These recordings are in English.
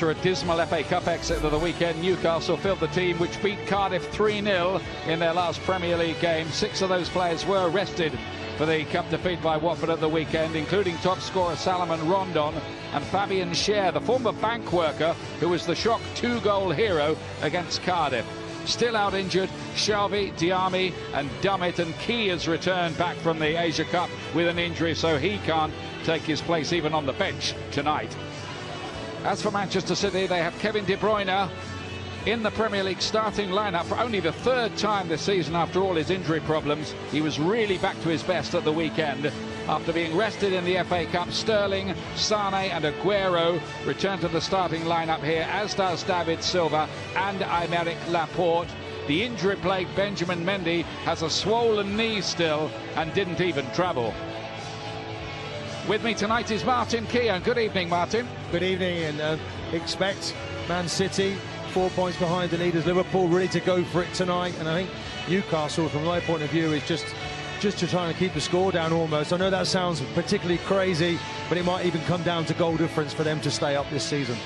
After a dismal FA Cup exit of the weekend, Newcastle filled the team which beat Cardiff 3-0 in their last Premier League game. 6 of those players were arrested for the cup defeat by Watford at the weekend, including top scorer Salomon Rondon and Fabian Schär, the former bank worker who was the shock 2-goal hero against Cardiff. Still out injured, Shelby, Diami and Dummett, and Key has returned back from the Asia Cup with an injury, so he can't take his place even on the bench tonight. As for Manchester City, they have Kevin De Bruyne in the Premier League starting lineup for only the 3rd time this season after all his injury problems. He was really back to his best at the weekend. After being rested in the FA Cup, Sterling, Sane and Aguero return to the starting lineup here, as does David Silva and Aymeric Laporte. The injury-plagued Benjamin Mendy has a swollen knee still and didn't even travel. With me tonight is Martin Keown. Good evening, Martin. Good evening, and expect Man City 4 points behind the leaders Liverpool, ready to go for it tonight. And I think Newcastle, from my point of view, is just to try to keep the score down almost. I know that sounds particularly crazy, but it might even come down to goal difference for them to stay up this season.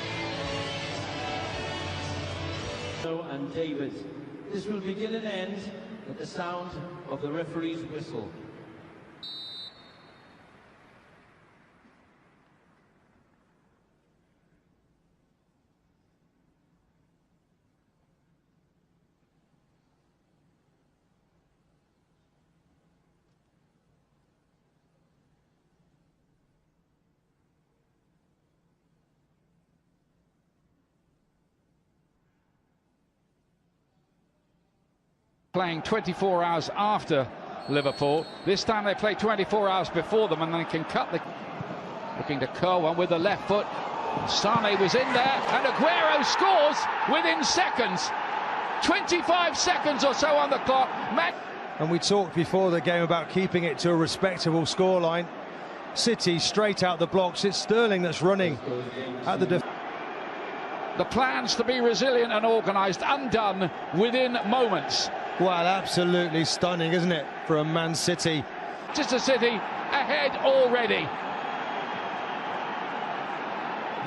And David, this will begin and end with the sound of the referee's whistle. Playing 24 hours after Liverpool. This time they play 24 hours before them, and they can cut the... Looking to curl one with the left foot. Sane was in there, and Aguero scores within seconds. 25 seconds or so on the clock. And we talked before the game about keeping it to a respectable scoreline. City straight out the blocks. It's Sterling that's running at the... The plans to be resilient and organised undone within moments. Well, absolutely stunning, isn't it, for a Man City? Manchester City ahead already.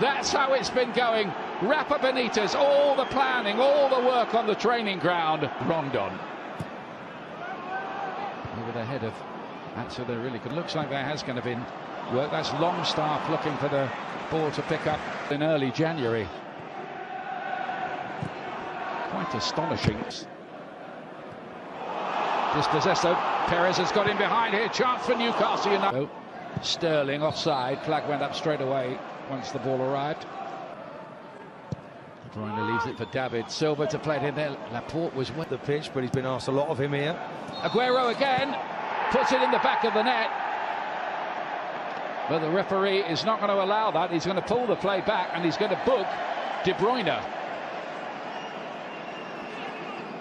That's how it's been going. Rafa Benitez, all the planning, all the work on the training ground. Rondon. Over the head of Atsu, they're really good. Looks like there has going to be work. That's Longstaff looking for the ball to pick up in early January. Quite astonishing. Dispossessed. Perez has got in behind here. Chance for Newcastle United. Sterling offside. Flag went up straight away once the ball arrived. De Bruyne leaves it for David Silva to play it in there. Laporte was with the pitch, but he's been asked a lot of him here. Aguero again puts it in the back of the net. But the referee is not going to allow that. He's going to pull the play back, and he's going to book De Bruyne.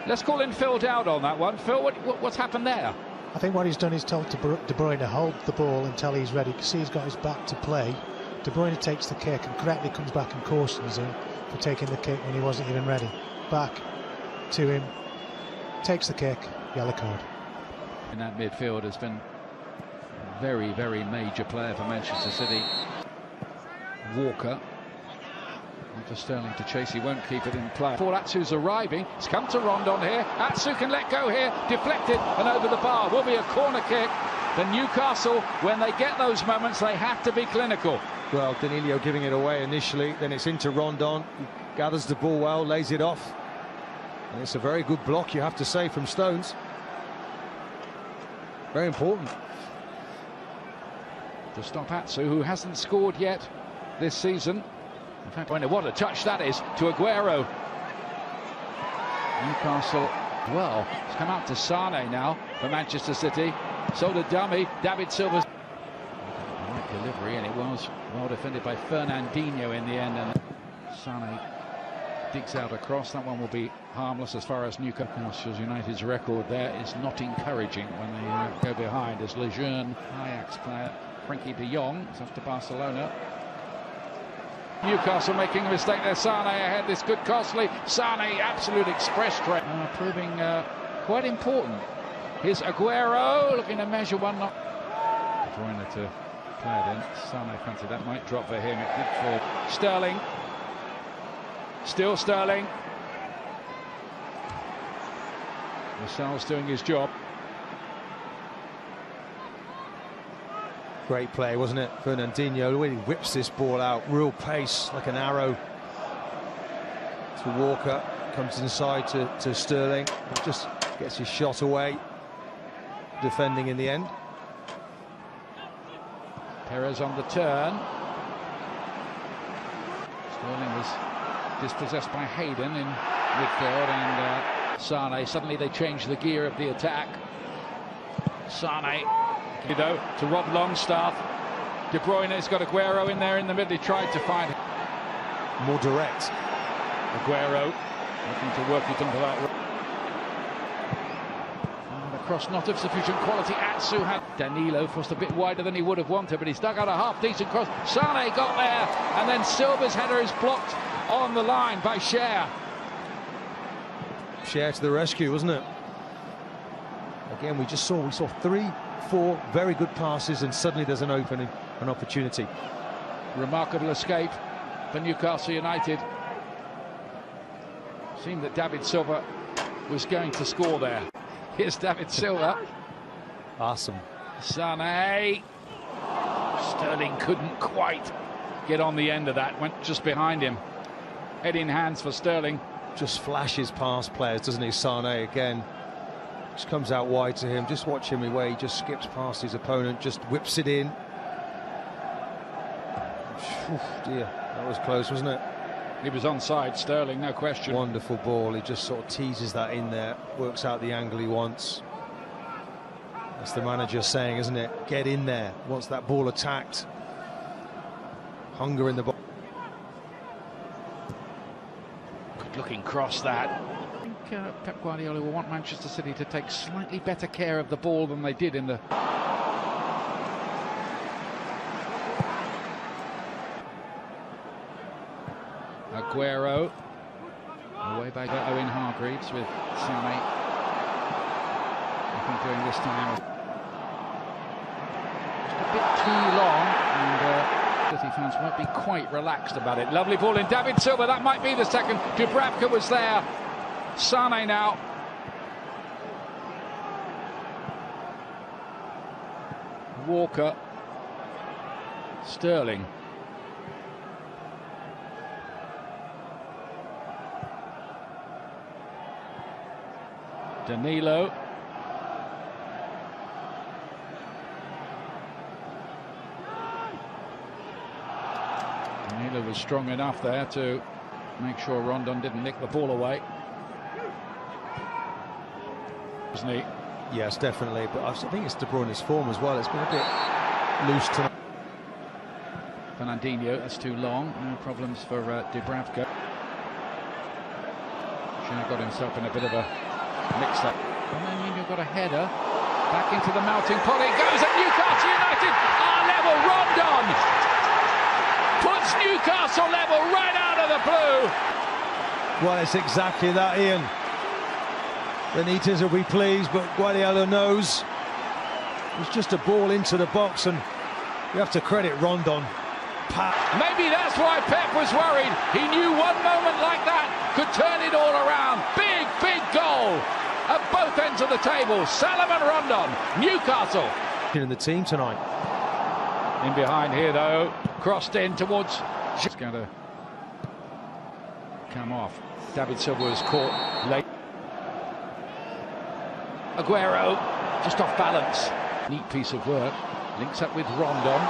Let's call in Phil Dowd on that one. Phil, what's happened there? I think what he's done is told De Bruyne hold the ball until he's ready, because he's got his back to play. De Bruyne takes the kick and correctly comes back and cautions him for taking the kick when he wasn't even ready. Back to him, takes the kick, yellow card. In that midfield has been a very, very major player for Manchester City. Walker. For Sterling to chase, he won't keep it in play. Paul Atsu's arriving. It's come to Rondon here. Atsu can let go here. Deflected and over the bar. Will be a corner kick. The Newcastle, when they get those moments, they have to be clinical. Well, Danilo giving it away initially. Then it's into Rondon. He gathers the ball well, lays it off. And it's a very good block, you have to say, from Stones. Very important. To stop Atsu, who hasn't scored yet this season. In fact, what a touch that is to Aguero. Newcastle, well, it's come out to Sane now for Manchester City. So the dummy, David Silva. Right delivery, and it was well defended by Fernandinho in the end. And Sane digs out across. That one will be harmless as far as Newcastle United's record there is not encouraging when they go behind. As Lejeune, Ajax player, Frenkie de Jong, is off to Barcelona. Newcastle making a mistake there. Sane ahead. This could costly. Sane, absolute express train. Proving quite important. Here's Aguero looking to measure one. De Bruyne to play it in. Sane fancied that might drop for him. It did for Sterling. Still Sterling. Lascelles doing his job. Great play, wasn't it? Fernandinho really whips this ball out, real pace, like an arrow to Walker. Comes inside to Sterling, just gets his shot away, defending in the end. Perez on the turn. Sterling was dispossessed by Hayden in midfield, and Sane. Suddenly they change the gear of the attack. Sane, to Rob Longstaff. De Bruyne's got Aguero in there in the middle. He tried to find more direct. Aguero looking to work it onto that. And across, not of sufficient quality. Atsu had Danilo forced a bit wider than he would have wanted, but he's dug out a half-decent cross. Sane got there, and then Silva's header is blocked on the line by Cher. Cher to the rescue, wasn't it? Again, we saw 3-4 very good passes, and suddenly there's an opening, an opportunity. Remarkable escape for Newcastle United. Seemed that David Silva was going to score there. Here's David Silva. Awesome. Sane. Sterling couldn't quite get on the end of that. Went just behind him. Head in hands for Sterling. Just flashes past players, doesn't he? Sane again. Just comes out wide to him. Just watch him the way he just skips past his opponent. Just whips it in. Dear, that was close, wasn't it? He was onside, Sterling, no question. Wonderful ball. He just sort of teases that in there, works out the angle he wants. That's the manager saying, isn't it? Get in there. Wants that ball attacked. Hunger in the box. Good looking cross that. I think Pep Guardiola will want Manchester City to take slightly better care of the ball than they did in the... Aguero, away by Owen Hargreaves with Sane. I think doing this time just a bit too long, and City fans might be quite relaxed about it. Lovely ball in David Silva, that might be the second. Dubravka was there. Sane now. Walker. Sterling. Danilo. Danilo was strong enough there to make sure Rondon didn't nick the ball away. Isn't he? Yes, definitely. But I think it's De Bruyne's form as well. It's been a bit loose tonight. Fernandinho, that's too long. No problems for Dubravka. Cher got himself in a bit of a mix-up. Fernandinho got a header. Back into the melting pot. It goes at Newcastle United. Our level, Rondon puts Newcastle level right out of the blue. Well, it's exactly that, Ian. Benitez will be pleased, but Guardiola knows it's just a ball into the box, and you have to credit Rondon. Maybe that's why Pep was worried. He knew one moment like that could turn it all around. Big goal at both ends of the table. Salomon Rondon, Newcastle. In the team tonight. In behind here, though. Crossed in towards... It's going to come off. David Silva was caught late. Aguero, just off balance. Neat piece of work. Links up with Rondon.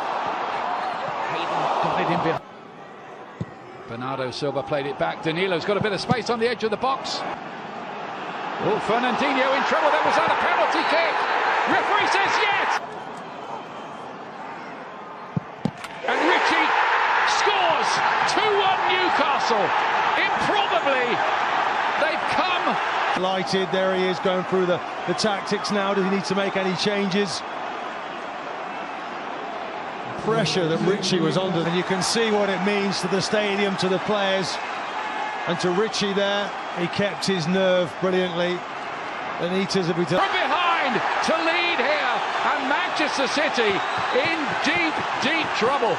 Hayden got it in behind. Bernardo Silva played it back. Danilo's got a bit of space on the edge of the box. Oh, Fernandinho in trouble. That was on a penalty kick. Referee says yes. And Ritchie scores. 2-1 Newcastle. Improbably, they've come. Delighted. There he is going through the tactics now. Does he need to make any changes? Pressure that Ritchie was under, and you can see what it means to the stadium, to the players, and to Ritchie there. He kept his nerve brilliantly. Benitez will be from behind to lead here, and Manchester City in deep trouble.